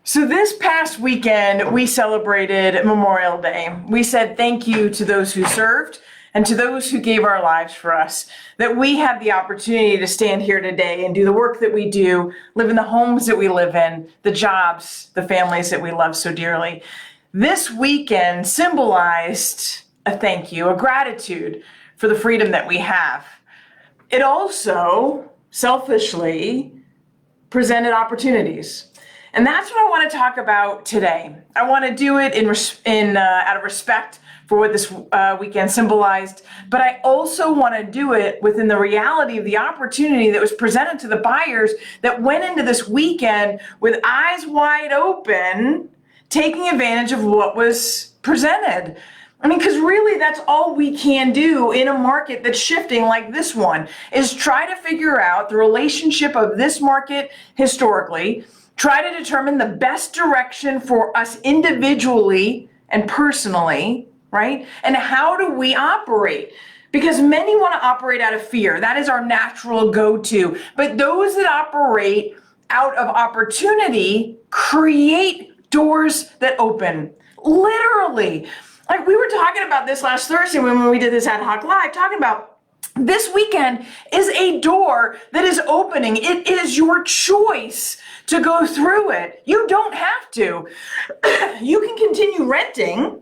So this past weekend, we celebrated Memorial Day. We said thank you to those who served and to those who gave our lives for us, that we have the opportunity to stand here today and do the work that we do, live in the homes that we live in, the jobs, the families that we love so dearly. This weekend symbolized a thank you, a gratitude for the freedom that we have. It also selfishly presented opportunities. And that's what I want to talk about today. I want to do it out of respect for what this weekend symbolized, but I also want to do it within the reality of the opportunity that was presented to the buyers that went into this weekend with eyes wide open, taking advantage of what was presented. I mean, because really that's all we can do in a market that's shifting like this one, is try to figure out the relationship of this market historically, try to determine the best direction for us individually and personally, right? And how do we operate? Because many want to operate out of fear. That is our natural go-to. But those that operate out of opportunity create doors that open. Literally. Like we were talking about this last Thursday when we did this ad hoc live, talking about this weekend is a door that is opening. It is your choice to go through it. You don't have to. You can continue renting,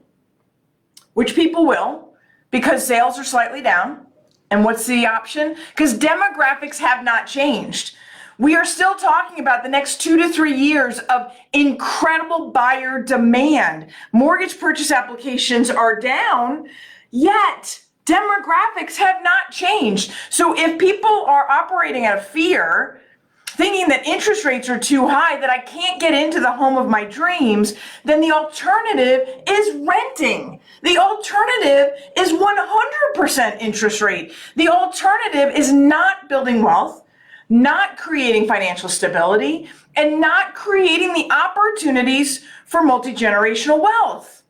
which people will, because sales are slightly down. And what's the option? Because demographics have not changed. We are still talking about the next 2 to 3 years of incredible buyer demand. Mortgage purchase applications are down, yet demographics have not changed. So if people are operating out of fear, thinking that interest rates are too high, that I can't get into the home of my dreams, then the alternative is renting. The alternative is 100% interest rate. The alternative is not building wealth, not creating financial stability, and not creating the opportunities for multi-generational wealth.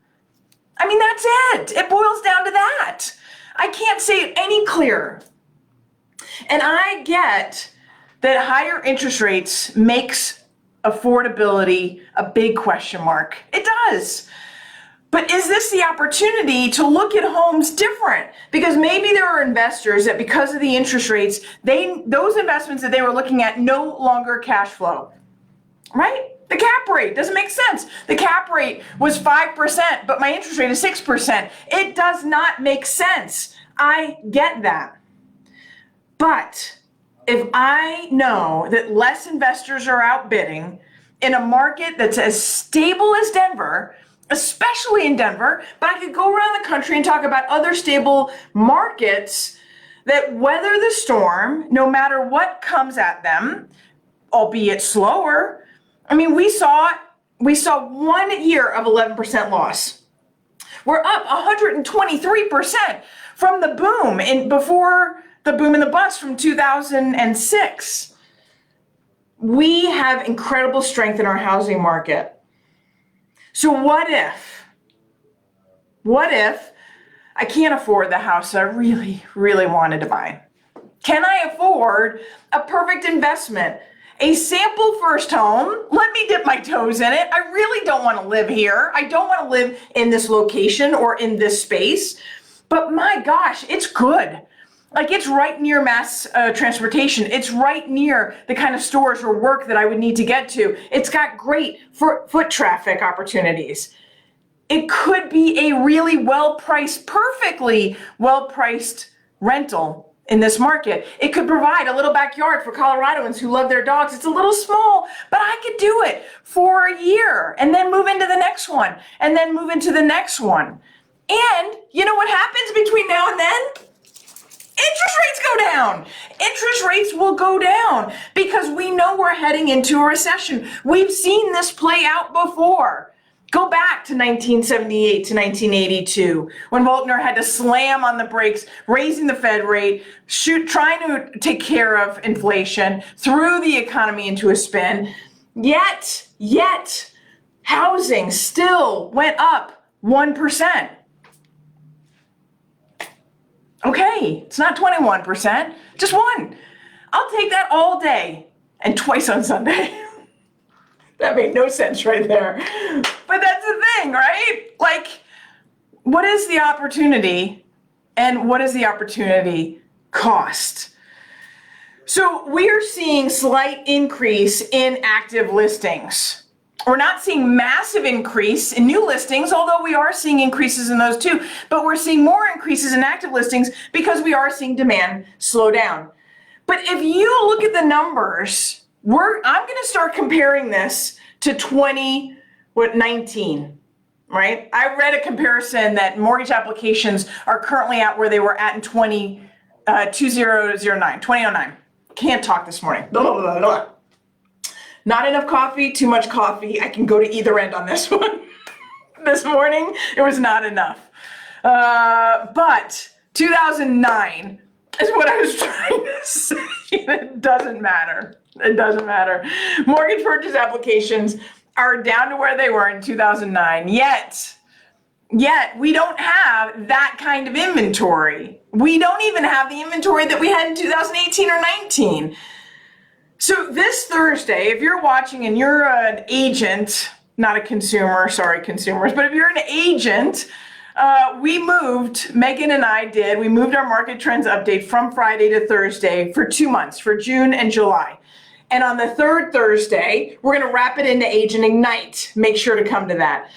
I mean, that's it. It boils down to that. I can't say it any clearer. And I get that higher interest rates makes affordability a big question mark. It does. But is this the opportunity to look at homes different? Because maybe there are investors that because of the interest rates, those investments that they were looking at no longer cash flow, right? The cap rate doesn't make sense. The cap rate was 5%, but my interest rate is 6%. It does not make sense. I get that. But if I know that less investors are outbidding in a market that's as stable as Denver, especially in Denver, but I could go around the country and talk about other stable markets that weather the storm no matter what comes at them, albeit slower. I mean, we saw 1 year of 11% loss. We're up 123% from the boom before the boom and the bust from 2006. We have incredible strength in our housing market. So what if I can't afford the house that I really, really wanted to buy? Can I afford a perfect investment? A sample first home, let me dip my toes in it. I really don't want to live here. I don't want to live in this location or in this space, but my gosh, it's good. Like it's right near mass transportation. It's right near the kind of stores or work that I would need to get to. It's got great foot traffic opportunities. It could be a really well-priced, perfectly well-priced rental in this market. It could provide a little backyard for Coloradoans who love their dogs. It's a little small, but I could do it for a year and then move into the next one and then move into the next one. And you know what happens between now and then? Interest rates go down. Interest rates will go down because we know we're heading into a recession. We've seen this play out before. Go back to 1978 to 1982 when Volcker had to slam on the brakes, raising the Fed rate, trying to take care of inflation, threw the economy into a spin. Yet, housing still went up 1%. Okay, it's not 21%, just 1. I'll take that all day and twice on Sunday. That made no sense right there. But that's the thing, right? Like, what is the opportunity and what is the opportunity cost? So we are seeing slight increase in active listings. We're not seeing massive increase in new listings, although we are seeing increases in those too, but we're seeing more increases in active listings because we are seeing demand slow down. But if you look at the numbers, I'm going to start comparing this to 2019, right? I read a comparison that mortgage applications are currently at where they were at in 2009. Can't talk this morning. Blah, blah, blah, blah. Not enough coffee, too much coffee. I can go to either end on this one. This morning, it was not enough. But 2009 is what I was trying to say. It doesn't matter. It doesn't matter. Mortgage purchase applications are down to where they were in 2009. Yet we don't have that kind of inventory. We don't even have the inventory that we had in 2018 or 19. So this Thursday, if you're watching and you're an agent, not a consumer, sorry consumers, but if you're an agent, Megan and I we moved our market trends update from Friday to Thursday for 2 months, for June and July. And on the third Thursday, we're going to wrap it into Agent Ignite. Make sure to come to that.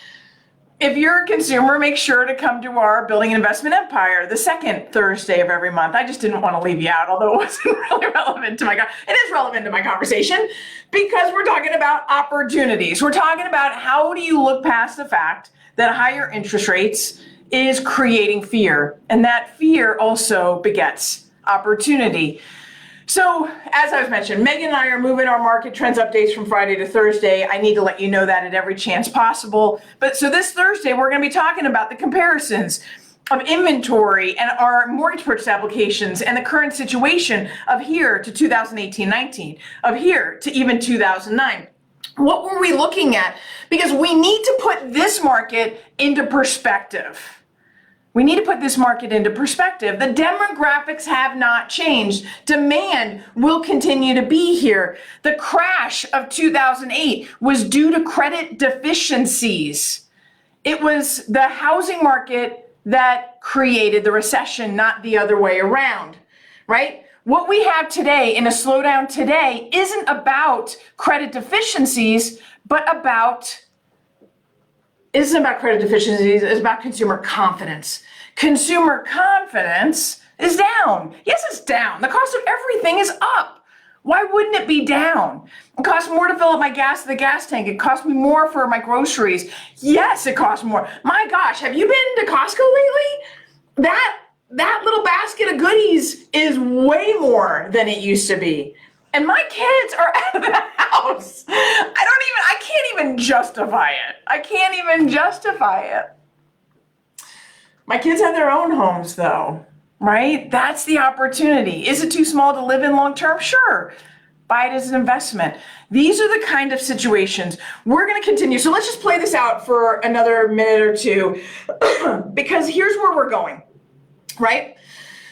If you're a consumer, make sure to come to our Building an Investment Empire the second Thursday of every month. I just didn't want to leave you out, although it wasn't really relevant to it is relevant to my conversation because we're talking about opportunities. We're talking about how do you look past the fact that higher interest rates is creating fear, and that fear also begets opportunity. So, as I was mentioned, Megan and I are moving our market trends updates from Friday to Thursday. I need to let you know that at every chance possible. But so this Thursday, we're going to be talking about the comparisons of inventory and our mortgage purchase applications and the current situation of here to 2018-19, of here to even 2009. What were we looking at? Because we need to put this market into perspective. We need to put this market into perspective. The demographics have not changed. Demand will continue to be here. The crash of 2008 was due to credit deficiencies. It was the housing market that created the recession, not the other way around, right? What we have today in a slowdown today isn't about credit deficiencies, it's about consumer confidence. Consumer confidence is down. Yes, it's down. The cost of everything is up. Why wouldn't it be down? It costs more to fill up my gas at the gas tank. It costs me more for my groceries. Yes, it costs more. My gosh, have you been to Costco lately? That little basket of goodies is way more than it used to be. And my kids are out of the house. I can't even justify it. My kids have their own homes though, right? That's the opportunity. Is it too small to live in long term? Sure. Buy it as an investment. These are the kind of situations we're going to continue. So let's just play this out for another minute or two because here's where we're going, right?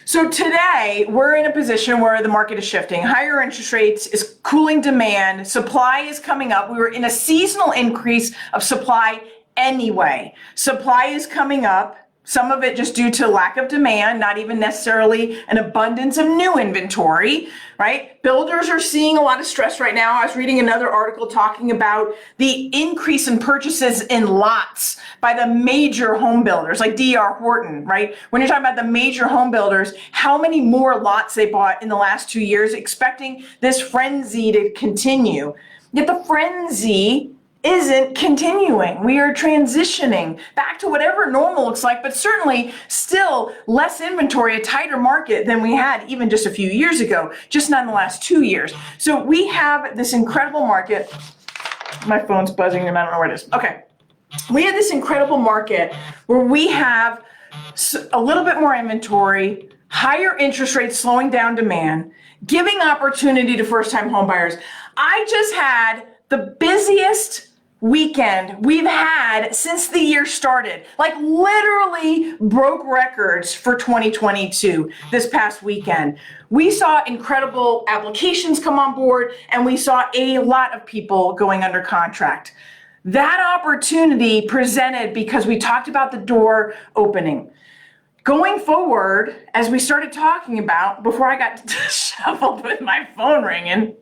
So today, we're in a position where the market is shifting. Higher interest rates is cooling demand. Supply is coming up. We were in a seasonal increase of supply anyway. Supply is coming up. Some of it just due to lack of demand, not even necessarily an abundance of new inventory, right? Builders are seeing a lot of stress right now. I was reading another article talking about the increase in purchases in lots by the major home builders like D.R. Horton, right? When you're talking about the major home builders, how many more lots they bought in the last 2 years, expecting this frenzy to continue. Yet the frenzy isn't continuing. We are transitioning back to whatever normal looks like, but certainly still less inventory, a tighter market than we had even just a few years ago, just not in the last 2 years. So we have this incredible market. My phone's buzzing and I don't know where it is. Okay. We have this incredible market where we have a little bit more inventory, higher interest rates slowing down demand, giving opportunity to first-time home buyers. I just had the busiest weekend we've had since the year started. Like literally broke records for 2022 this past weekend. We saw incredible applications come on board, and we saw a lot of people going under contract. That opportunity presented because we talked about the door opening. Going forward, as we started talking about, before I got shuffled with my phone ringing,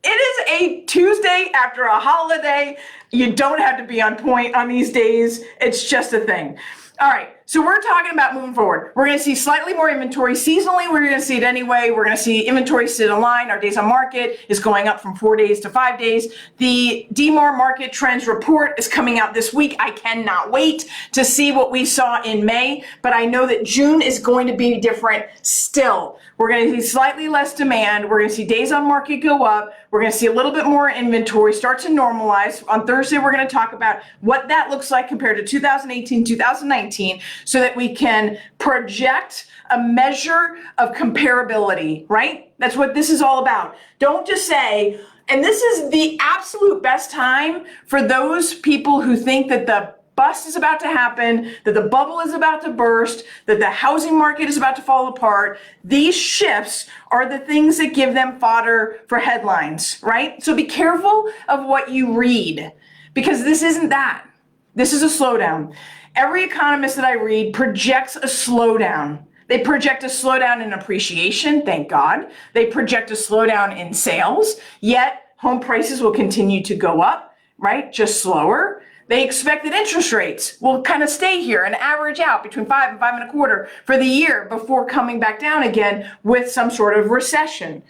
it is a Tuesday after a holiday. You don't have to be on point on these days. It's just a thing. All right, so we're talking about moving forward. We're going to see slightly more inventory. Seasonally, we're going to see it anyway. We're going to see inventory sit in line. Our days on market is going up from 4 days to 5 days. The DMAR market trends report is coming out this week. I cannot wait to see what we saw in May, but I know that June is going to be different still. We're going to see slightly less demand. We're going to see days on market go up. We're going to see a little bit more inventory start to normalize. On Thursday, we're going to talk about what that looks like compared to 2018, 2019, so that we can project a measure of comparability, right? That's what this is all about. Don't just say, and this is the absolute best time for those people who think that the bust is about to happen, that the bubble is about to burst, that the housing market is about to fall apart. These shifts are the things that give them fodder for headlines, right? So be careful of what you read, because this isn't that. This is a slowdown. Every economist that I read projects a slowdown. They project a slowdown in appreciation, thank God. They project a slowdown in sales, yet home prices will continue to go up, right? Just slower. They expect that interest rates will kind of stay here and average out between 5 and 5.25 for the year before coming back down again with some sort of recession.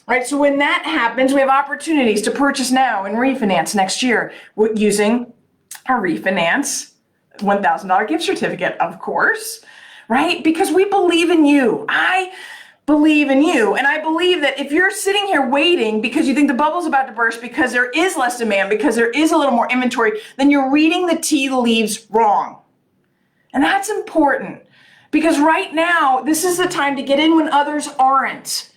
Right, so when that happens, we have opportunities to purchase now and refinance next year using a refinance $1,000 gift certificate, of course, right? Because we believe in you. I believe in you. And I believe that if you're sitting here waiting because you think the bubble's about to burst, because there is less demand, because there is a little more inventory, then you're reading the tea leaves wrong. And that's important, because right now, this is the time to get in when others aren't.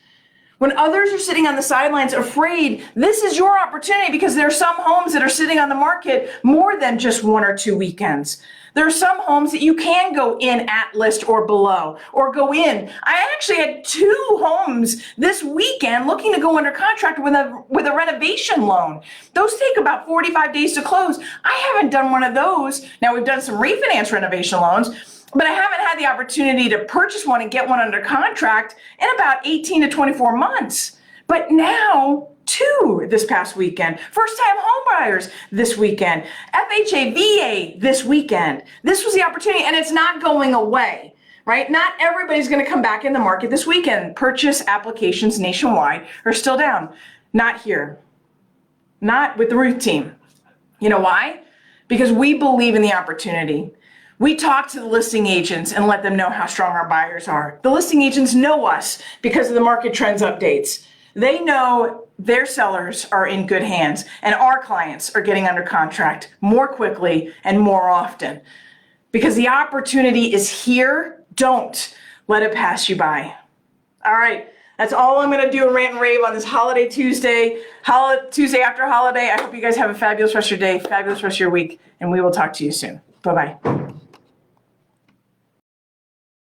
When others are sitting on the sidelines afraid, this is your opportunity, because there are some homes that are sitting on the market more than just 1 or 2 weekends. There are some homes that you can go in at list or below, or go in. I actually had 2 homes this weekend looking to go under contract with a renovation loan. Those take about 45 days to close. I haven't done one of those. Now, we've done some refinance renovation loans, but I haven't had the opportunity to purchase one and get one under contract in about 18 to 24 months. But now, 2 this past weekend. First-time homebuyers this weekend. FHA, VA this weekend. This was the opportunity, and it's not going away, right? Not everybody's going to come back in the market this weekend. Purchase applications nationwide are still down. Not here. Not with the Rueth team. You know why? Because we believe in the opportunity. We talk to the listing agents and let them know how strong our buyers are. The listing agents know us because of the market trends updates. They know their sellers are in good hands, and our clients are getting under contract more quickly and more often, because the opportunity is here. Don't let it pass you by. All right, that's all I'm going to do, rant and rave on this holiday Tuesday, Tuesday after holiday. I hope you guys have a fabulous rest of your day, fabulous rest of your week, and we will talk to you soon. Bye-bye.